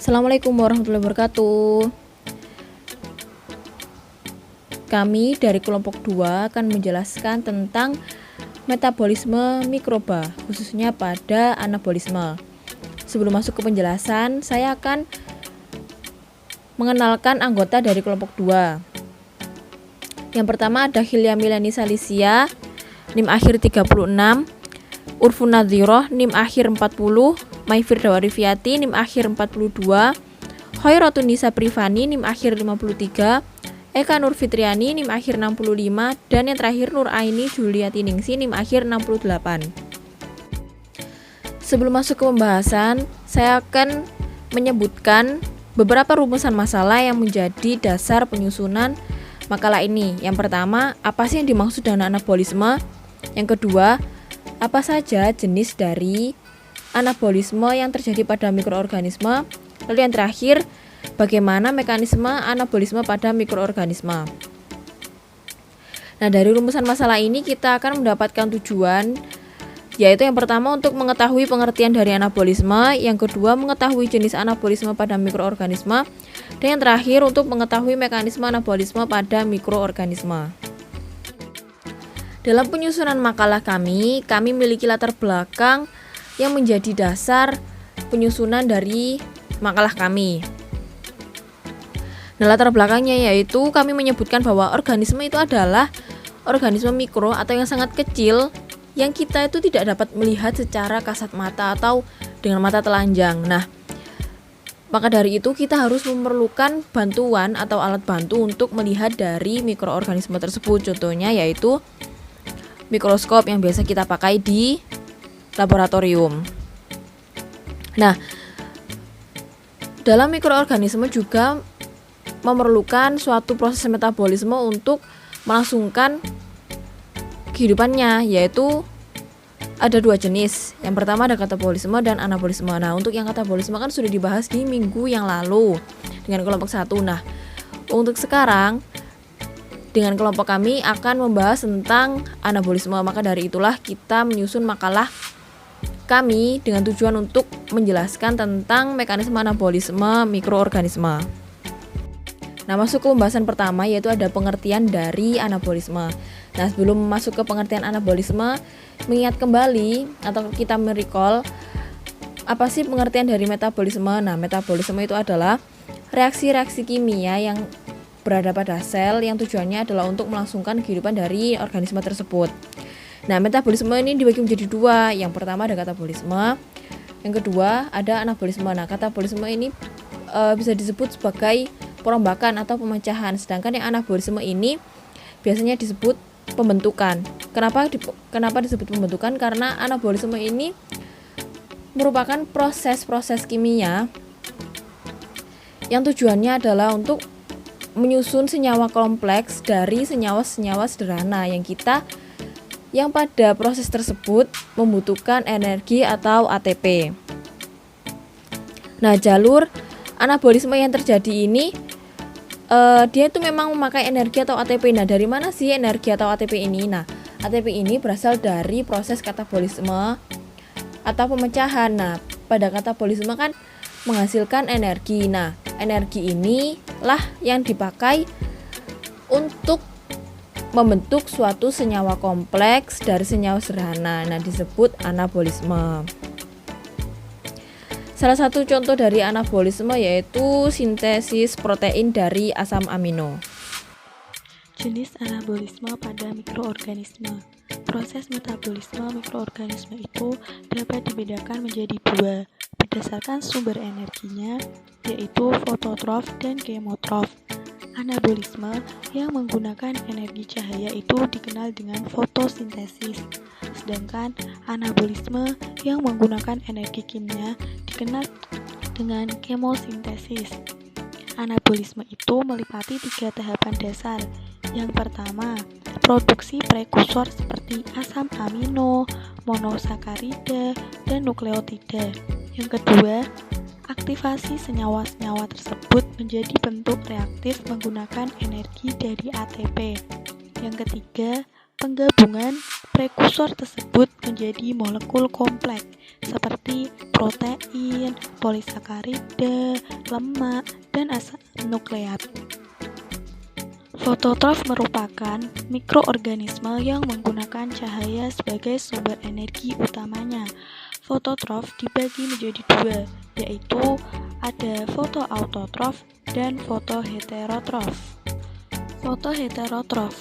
Assalamualaikum warahmatullahi wabarakatuh. Kami dari kelompok 2 akan menjelaskan tentang metabolisme mikroba, khususnya pada anabolisme. Sebelum masuk ke penjelasan, saya akan mengenalkan anggota dari kelompok 2. Yang pertama ada Hilya Milani Salisia, NIM akhir 36, Urfun Nadhiroh, NIM akhir 40, Maifirdawa Rifiati, NIM akhir 42, Khairatun Nisa Privani, NIM akhir 53, Eka Nur Fitriani, NIM akhir 65, dan yang terakhir Nur Aini Juliati Ningsi, NIM akhir 68. Sebelum masuk ke pembahasan, saya akan menyebutkan beberapa rumusan masalah yang menjadi dasar penyusunan makalah ini. Yang pertama, apa sih yang dimaksud dengan anabolisme? Yang kedua, apa saja jenis dari anabolisme yang terjadi pada mikroorganisme? Lalu yang terakhir, bagaimana mekanisme anabolisme pada mikroorganisme? Nah, dari rumusan masalah ini kita akan mendapatkan tujuan, yaitu yang pertama untuk mengetahui pengertian dari anabolisme, yang kedua mengetahui jenis anabolisme pada mikroorganisme, dan yang terakhir untuk mengetahui mekanisme anabolisme pada mikroorganisme. Dalam penyusunan makalah kami memiliki latar belakang yang menjadi dasar penyusunan dari makalah kami. Nah, latar belakangnya yaitu kami menyebutkan bahwa organisme itu adalah organisme mikro atau yang sangat kecil yang kita itu tidak dapat melihat secara kasat mata atau dengan mata telanjang. Nah, maka dari itu kita harus memerlukan bantuan atau alat bantu untuk melihat dari mikroorganisme tersebut. Contohnya yaitu mikroskop yang biasa kita pakai di laboratorium. Nah, dalam mikroorganisme juga memerlukan suatu proses metabolisme untuk melangsungkan kehidupannya, yaitu ada dua jenis. Yang pertama ada katabolisme dan anabolisme. Nah, untuk yang katabolisme kan sudah dibahas di minggu yang lalu dengan kelompok 1. Nah, untuk sekarang dengan kelompok kami akan membahas tentang anabolisme. Maka dari itulah kita menyusun makalah kami dengan tujuan untuk menjelaskan tentang mekanisme anabolisme mikroorganisme. Nah, masuk ke pembahasan pertama yaitu ada pengertian dari anabolisme. Nah, sebelum masuk ke pengertian anabolisme, mengingat kembali atau kita merecall apa sih pengertian dari metabolisme? Nah, metabolisme itu adalah reaksi-reaksi kimia yang berada pada sel yang tujuannya adalah untuk melangsungkan kehidupan dari organisme tersebut. Nah, metabolisme ini dibagi menjadi dua. Yang pertama ada katabolisme, yang kedua ada anabolisme. Nah, katabolisme ini bisa disebut sebagai perombakan atau pemecahan, sedangkan yang anabolisme ini biasanya disebut pembentukan. Kenapa disebut pembentukan? Karena anabolisme ini merupakan proses-proses kimia yang tujuannya adalah untuk menyusun senyawa kompleks dari senyawa-senyawa sederhana yang pada proses tersebut membutuhkan energi atau ATP. Nah, jalur anabolisme yang terjadi ini dia itu memang memakai energi atau ATP. Nah, dari mana sih energi atau ATP ini? Nah, ATP ini berasal dari proses katabolisme atau pemecahan. Nah, pada katabolisme kan menghasilkan energi. Nah, energi inilah yang dipakai untuk membentuk suatu senyawa kompleks dari senyawa sederhana. Nah, disebut anabolisme. Salah satu contoh dari anabolisme yaitu sintesis protein dari asam amino. Jenis anabolisme pada mikroorganisme. Proses metabolisme mikroorganisme itu dapat dibedakan menjadi dua berdasarkan sumber energinya, yaitu fototrof dan kemotrof. Anabolisme yang menggunakan energi cahaya itu dikenal dengan fotosintesis, sedangkan anabolisme yang menggunakan energi kimia dikenal dengan kemosintesis. Anabolisme itu meliputi 3 tahapan dasar. Yang pertama, produksi prekursor seperti asam amino, monosakarida, dan nukleotida. Yang kedua, aktivasi senyawa-senyawa tersebut menjadi bentuk reaktif menggunakan energi dari ATP. Yang ketiga, penggabungan prekursor tersebut menjadi molekul kompleks seperti protein, polisakarida, lemak, dan asam nukleat. Fototrof merupakan mikroorganisme yang menggunakan cahaya sebagai sumber energi utamanya. Fototrof dibagi menjadi dua, yaitu ada fotoautotrof dan fotoheterotrof. Fotoheterotrof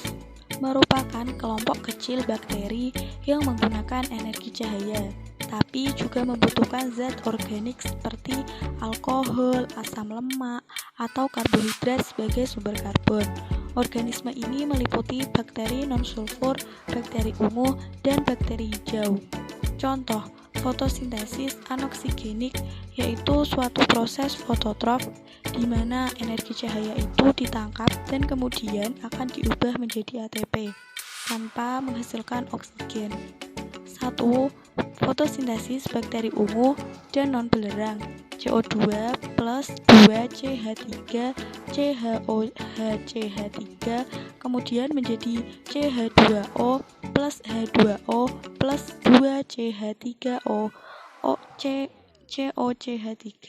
merupakan kelompok kecil bakteri yang menggunakan energi cahaya, tapi juga membutuhkan zat organik seperti alkohol, asam lemak, atau karbohidrat sebagai sumber karbon. Organisme ini meliputi bakteri non-sulfur, bakteri ungu, dan bakteri hijau. Contoh, fotosintesis anoksigenik yaitu suatu proses fototrof di mana energi cahaya itu ditangkap dan kemudian akan diubah menjadi ATP tanpa menghasilkan oksigen. 1. Fotosintesis bakteri ungu dan non-belerang CO2 plus 2CH3 CHOHCH3 kemudian menjadi CH2O plus H2O plus 2CH3O COCH3.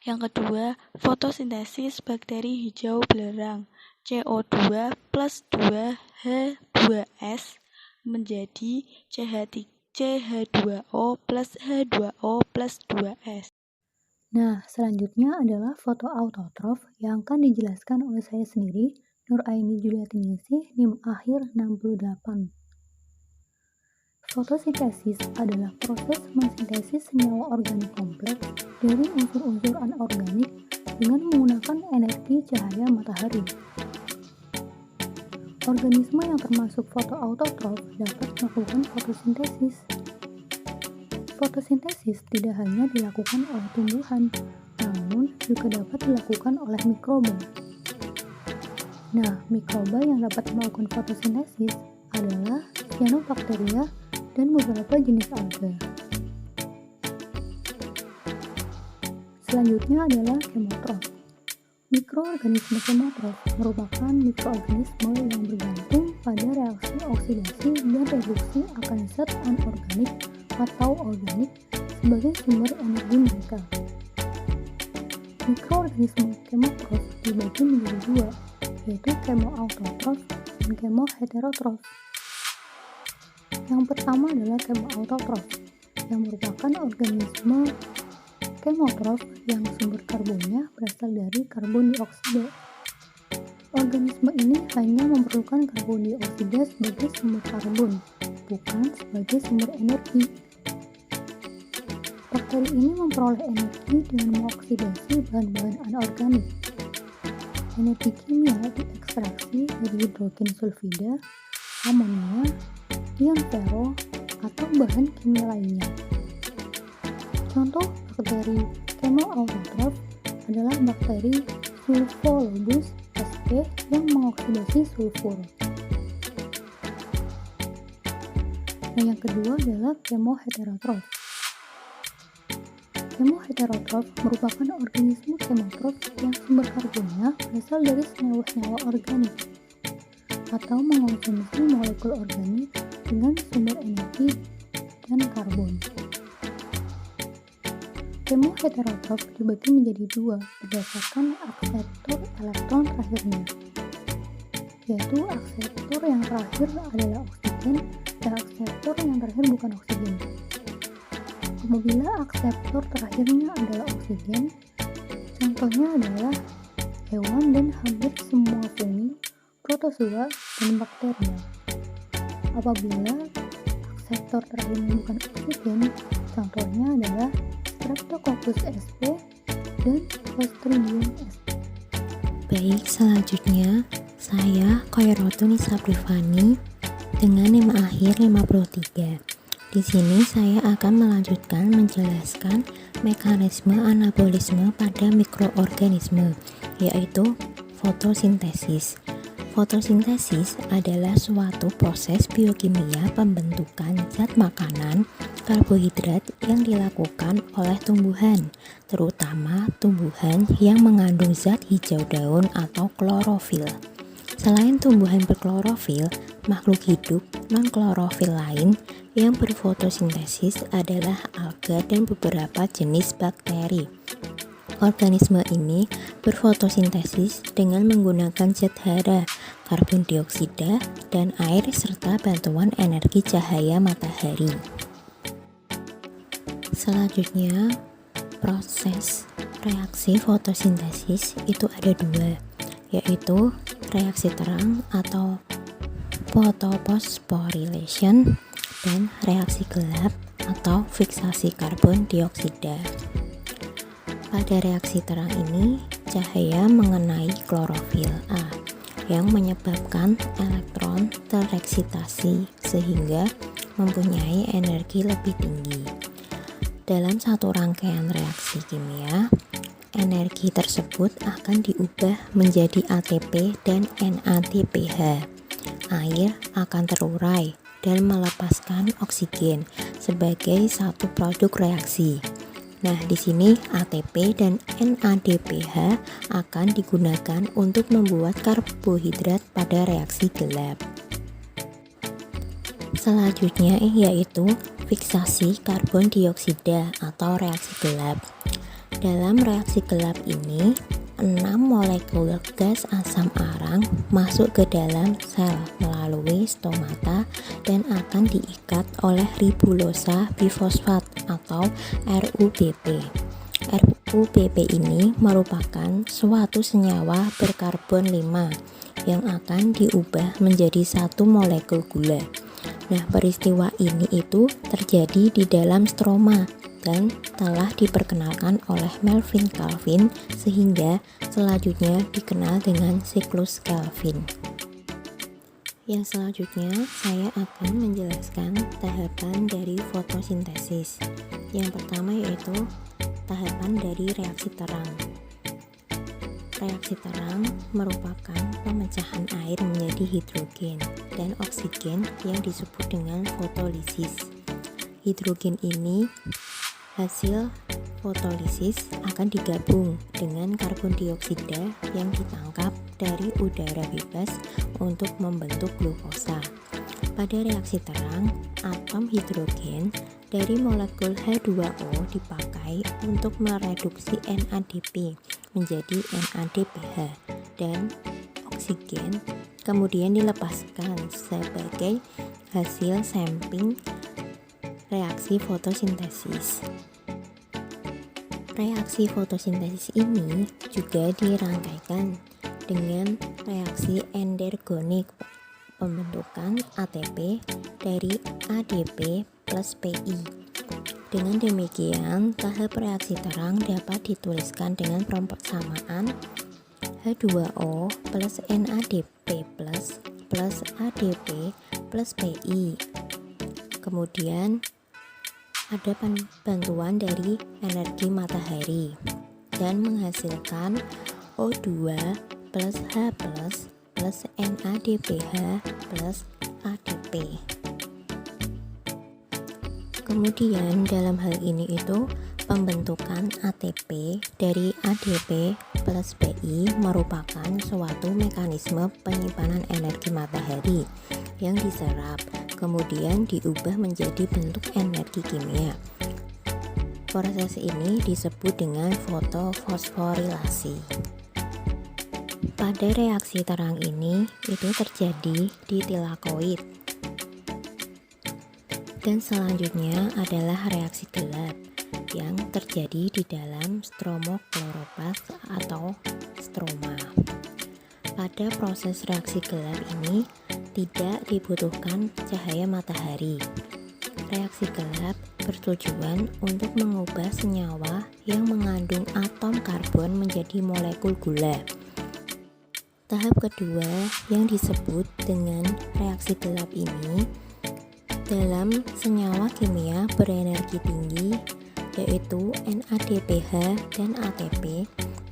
Yang kedua, fotosintesis bakteri hijau belerang CO2 plus 2H2S menjadi CH2O plus H2O plus 2S. Nah, selanjutnya adalah fotoautotrof yang akan dijelaskan oleh saya sendiri, Nuraini Juliatiningsih, NIM akhir 68. Fotosintesis adalah proses mensintesis senyawa organik kompleks dari unsur-unsur anorganik dengan menggunakan energi cahaya matahari. Organisme yang termasuk fotoautotrof dapat melakukan fotosintesis. Fotosintesis tidak hanya dilakukan oleh tumbuhan, namun juga dapat dilakukan oleh mikroba. Nah, mikroba yang dapat melakukan fotosintesis adalah cyanobacteria dan beberapa jenis alga. Selanjutnya adalah kemotrof. Mikroorganisme kemotrof merupakan mikroorganisme yang bergantung pada reaksi oksidasi dan reduksi akan zat anorganik atau organik sebagai sumber energi mereka. Mikroorganisme kemotrof dibagi menjadi dua, yaitu kemoautotrof dan kemoheterotrof. Yang pertama adalah kemoautotrof, yang merupakan organisme kemotrof yang sumber karbonnya berasal dari karbon dioksida. Organisme ini hanya memerlukan karbon dioksida sebagai sumber karbon, bukan sebagai sumber energi. Bakteri ini memperoleh energi dengan mengoksidasi bahan-bahan anorganik. Energi kimia diekstraksi dari hidrogen sulfida, amonia, ion fero, atau bahan kimia lainnya. Contoh bakteri kemoautotrof adalah bakteri Sulfolobus sp yang mengoksidasi sulfur. Nah, yang kedua adalah kemoheterotrof. Kemoheterotrof merupakan organisme kemotrof yang sumber karbonnya berasal dari senyawa-senyawa organik atau mengonsumsi molekul organik dengan sumber energi dan karbon. Kemoheterotrof dibagi menjadi dua berdasarkan akseptor elektron terakhirnya, yaitu akseptor yang terakhir adalah oksigen dan akseptor yang terakhir bukan oksigen. Apabila akseptor terakhirnya adalah oksigen, contohnya adalah hewan dan hampir semua fungi, protozoa, dan bakteria. Apabila akseptor terakhirnya bukan oksigen, contohnya adalah Streptococcus sp dan Clostridium sp. Baik, selanjutnya saya Khoerotun Isaprifani dengan NIM akhir 53. Di sini saya akan melanjutkan menjelaskan mekanisme anabolisme pada mikroorganisme, yaitu fotosintesis. Fotosintesis adalah suatu proses biokimia pembentukan zat makanan karbohidrat yang dilakukan oleh tumbuhan, terutama tumbuhan yang mengandung zat hijau daun atau klorofil. Selain tumbuhan berklorofil, makhluk hidup non-klorofil lain yang berfotosintesis adalah alga dan beberapa jenis bakteri. Organisme ini berfotosintesis dengan menggunakan zat hara, karbon dioksida, dan air serta bantuan energi cahaya matahari. Selanjutnya, proses reaksi fotosintesis itu ada dua, yaitu reaksi terang atau photophosphorylation dan reaksi gelap atau fiksasi karbon dioksida. Pada reaksi terang ini, cahaya mengenai klorofil A yang menyebabkan elektron tereksitasi sehingga mempunyai energi lebih tinggi. Dalam satu rangkaian reaksi kimia, energi tersebut akan diubah menjadi ATP dan NADPH. Air akan terurai dan melepaskan oksigen sebagai satu produk reaksi. Nah, di sini ATP dan NADPH akan digunakan untuk membuat karbohidrat pada reaksi gelap. Selanjutnya yaitu fiksasi karbon dioksida atau reaksi gelap. Dalam reaksi gelap ini, 6 molekul gas asam arang masuk ke dalam sel melalui stomata dan akan diikat oleh ribulosa bifosfat atau RUBP. RUBP ini merupakan suatu senyawa berkarbon 5 yang akan diubah menjadi satu molekul gula. Nah, peristiwa ini itu terjadi di dalam stroma dan telah diperkenalkan oleh Melvin Calvin sehingga selanjutnya dikenal dengan siklus Calvin. Yang selanjutnya saya akan menjelaskan tahapan dari fotosintesis. Yang pertama yaitu tahapan dari reaksi terang. Reaksi terang merupakan pemecahan air menjadi hidrogen dan oksigen yang disebut dengan fotolisis. Hidrogen ini hasil fotolisis akan digabung dengan karbon dioksida yang ditangkap dari udara bebas untuk membentuk glukosa. Pada reaksi terang, atom hidrogen dari molekul H2O dipakai untuk mereduksi NADP menjadi NADPH dan oksigen kemudian dilepaskan sebagai hasil samping reaksi fotosintesis. Reaksi fotosintesis ini juga dirangkaikan dengan reaksi endergonik, pembentukan ATP dari ADP plus PI. Dengan demikian, tahap reaksi terang dapat dituliskan dengan persamaan H2O plus NADP plus ADP plus PI. Kemudian ada bantuan dari energi matahari dan menghasilkan O2 plus H plus NADPH plus ADP. Kemudian dalam hal ini itu pembentukan ATP dari ADP plus PI merupakan suatu mekanisme penyimpanan energi matahari yang diserap kemudian diubah menjadi bentuk energi kimia. Proses ini disebut dengan fotofosforilasi. Pada reaksi terang ini itu terjadi di tilakoid. Dan selanjutnya adalah reaksi gelap yang terjadi di dalam stromokloroplast atau stroma. Pada proses reaksi gelap ini tidak dibutuhkan cahaya matahari. Reaksi gelap bertujuan untuk mengubah senyawa yang mengandung atom karbon menjadi molekul gula. Tahap kedua yang disebut dengan reaksi gelap ini dalam senyawa kimia berenergi tinggi yaitu NADPH dan ATP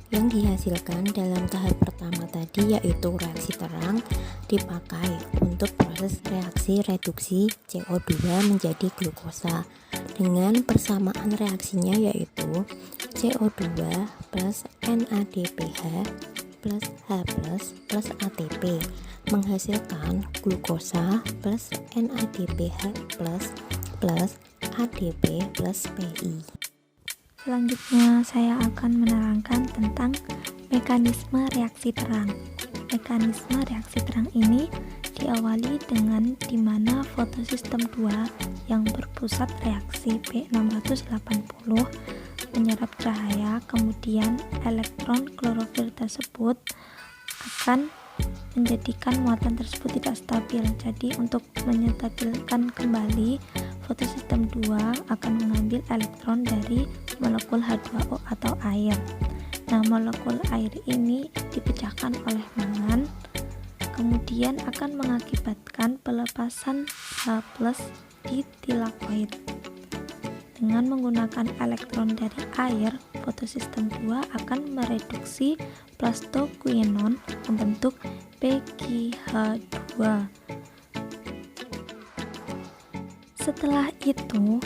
yang dihasilkan dalam tahap pertama tadi yaitu reaksi terang dipakai untuk proses reaksi reduksi CO2 menjadi glukosa dengan persamaan reaksinya yaitu CO2 plus NADPH plus H plus ATP menghasilkan glukosa plus NADPH plus ADP plus PI. Selanjutnya saya akan menerangkan tentang mekanisme reaksi terang. Mekanisme reaksi terang ini diawali dengan dimana fotosistem 2 yang berpusat reaksi P680 menyerap cahaya, kemudian elektron klorofil tersebut akan menjadikan muatan tersebut tidak stabil. Jadi untuk menstabilkan kembali, fotosistem 2 akan mengambil elektron dari molekul H2O atau air. Nah, molekul air ini dipecahkan oleh mangan, kemudian akan mengakibatkan pelepasan H+ di tilakoid. Dengan menggunakan elektron dari air, fotosistem 2 akan mereduksi plastoquinone membentuk PgH2. Setelah itu,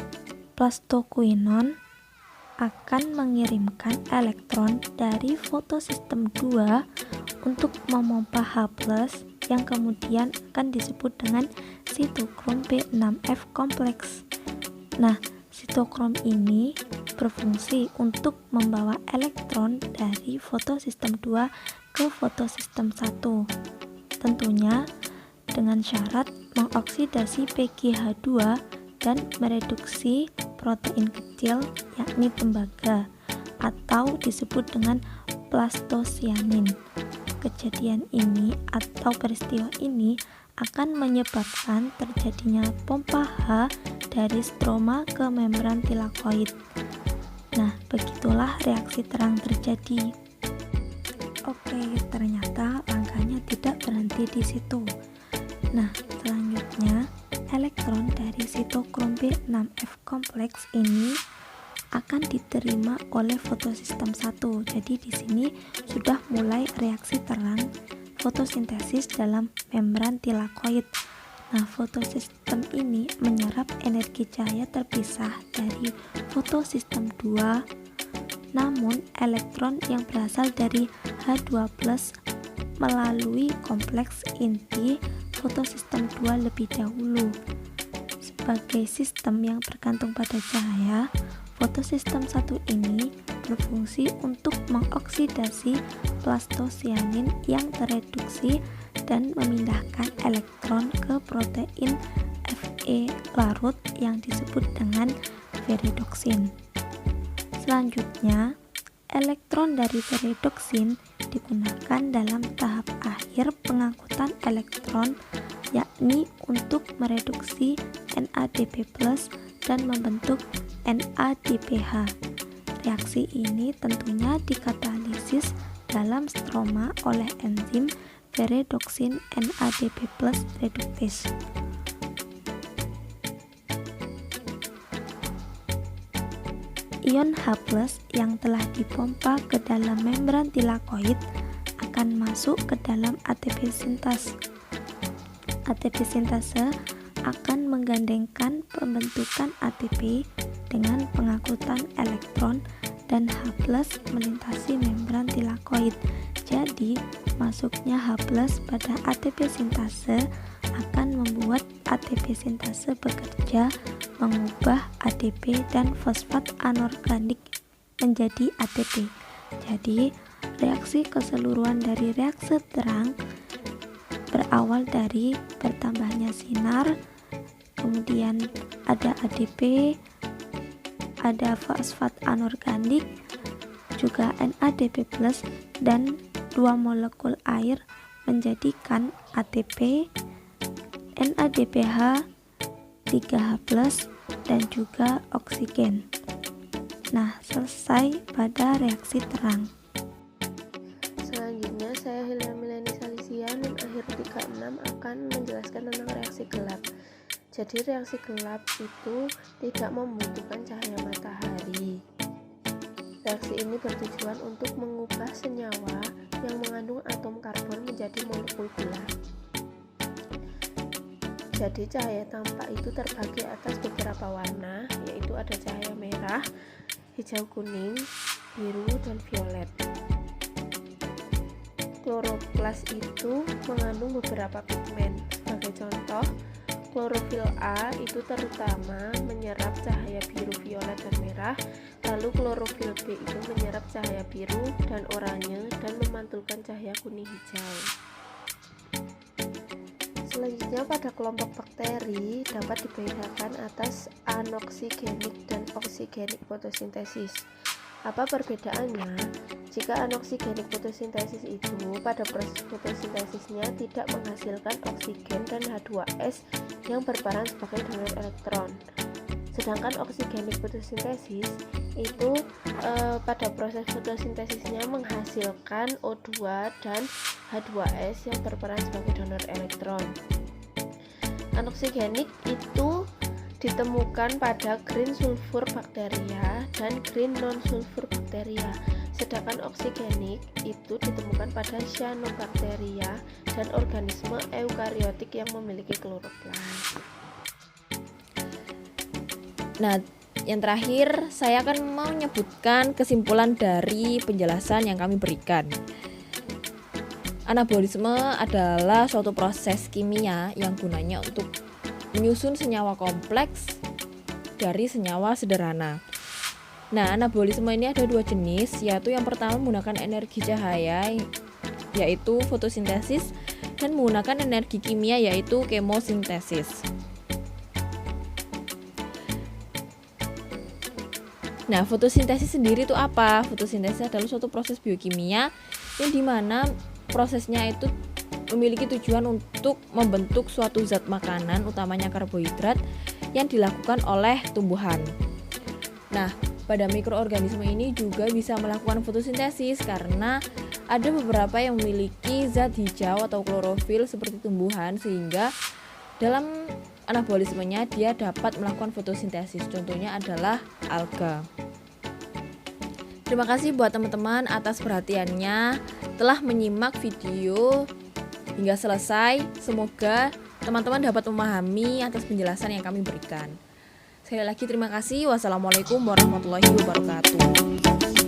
plastoquinone akan mengirimkan elektron dari fotosistem 2 untuk memompa H+ yang kemudian akan disebut dengan sitokrom B6F kompleks. Nah, sitokrom ini berfungsi untuk membawa elektron dari fotosistem 2 ke fotosistem 1. Tentunya dengan syarat mengoksidasi PgH2 dan mereduksi protein kecil yakni tembaga atau disebut dengan plastosianin. Kejadian ini atau peristiwa ini akan menyebabkan terjadinya pompa H dari stroma ke membran tilakoid. Nah, begitulah reaksi terang terjadi. Oke, ternyata langkahnya tidak berhenti di situ. Nah, selanjutnya elektron dari sitokrom B6F kompleks ini akan diterima oleh fotosistem 1. Jadi di sini sudah mulai reaksi terang fotosintesis dalam membran tilakoid. Nah, fotosistem ini menyerap energi cahaya terpisah dari fotosistem 2, namun elektron yang berasal dari H2+ melalui kompleks inti fotosistem 2 lebih dahulu. Sebagai sistem yang bergantung pada cahaya, fotosistem 1 ini berfungsi untuk mengoksidasi plastosianin yang tereduksi dan memindahkan elektron ke protein Fe larut yang disebut dengan viridoksin. Selanjutnya, elektron dari viridoksin digunakan dalam tahap akhir pengangkutan elektron, yakni untuk mereduksi NADP+ dan membentuk NADPH. Reaksi ini tentunya dikatalisis dalam stroma oleh enzim viridoksin NADP+ reduktase. Ion H+ yang telah dipompa ke dalam membran tilakoid akan masuk ke dalam ATP sintase. ATP sintase akan menggandengkan pembentukan ATP dengan pengangkutan elektron dan H+ melintasi membran tilakoid. Jadi, masuknya H+ pada ATP sintase akan membuat ATP sintase bekerja mengubah ADP dan fosfat anorganik menjadi ATP. Jadi, reaksi keseluruhan dari reaksi terang berawal dari bertambahnya sinar, kemudian ada ADP, ada fosfat anorganik, juga NADP+, dan dua molekul air menjadikan ATP, NADPH, 3H+, dan juga oksigen. Nah, selesai pada reaksi terang. Selanjutnya saya Hilda Mileni Salisian dan akhir 36 akan menjelaskan tentang reaksi gelap. Jadi reaksi gelap itu tidak membutuhkan cahaya matahari. Reaksi ini bertujuan untuk mengubah senyawa yang mengandung atom karbon menjadi molekul gula. Jadi cahaya tampak itu terbagi atas beberapa warna, yaitu ada cahaya merah, hijau kuning, biru, dan violet. kloroplas itu mengandung beberapa pigmen. Sebagai contoh, klorofil A itu terutama menyerap cahaya biru, violet, dan merah, lalu klorofil B itu menyerap cahaya biru dan oranye dan memantulkan cahaya kuning hijau. Selanjutnya pada kelompok bakteri dapat dibedakan atas anoksigenik dan oksigenik fotosintesis. Apa perbedaannya? Jika anoksigenik fotosintesis itu pada proses fotosintesisnya tidak menghasilkan oksigen dan H2S yang berperan sebagai donor elektron. Sedangkan oksigenik fotosintesis itu pada proses fotosintesisnya menghasilkan O2 dan H2S yang berperan sebagai donor elektron. Anoksigenik itu ditemukan pada green sulfur bakteria dan green non-sulfur bakteria, sedangkan oksigenik itu ditemukan pada cyanobacteria dan organisme eukariotik yang memiliki kloroplas. Nah, yang terakhir saya akan menyebutkan kesimpulan dari penjelasan yang kami berikan. Anabolisme adalah suatu proses kimia yang gunanya untuk menyusun senyawa kompleks dari senyawa sederhana. Nah, anabolisme ini ada dua jenis, yaitu yang pertama menggunakan energi cahaya, yaitu fotosintesis, dan menggunakan energi kimia, yaitu kemosintesis. Nah, fotosintesis sendiri itu apa? Fotosintesis adalah suatu proses biokimia yang dimana prosesnya itu memiliki tujuan untuk membentuk suatu zat makanan, utamanya karbohidrat, yang dilakukan oleh tumbuhan. Nah, pada mikroorganisme ini juga bisa melakukan fotosintesis karena ada beberapa yang memiliki zat hijau atau klorofil seperti tumbuhan, sehingga dalam anabolismenya dia dapat melakukan fotosintesis. Contohnya adalah alga. Terima kasih buat teman-teman atas perhatiannya telah menyimak video hingga selesai. Semoga teman-teman dapat memahami atas penjelasan yang kami berikan. Sekali lagi terima kasih. Wassalamualaikum warahmatullahi wabarakatuh.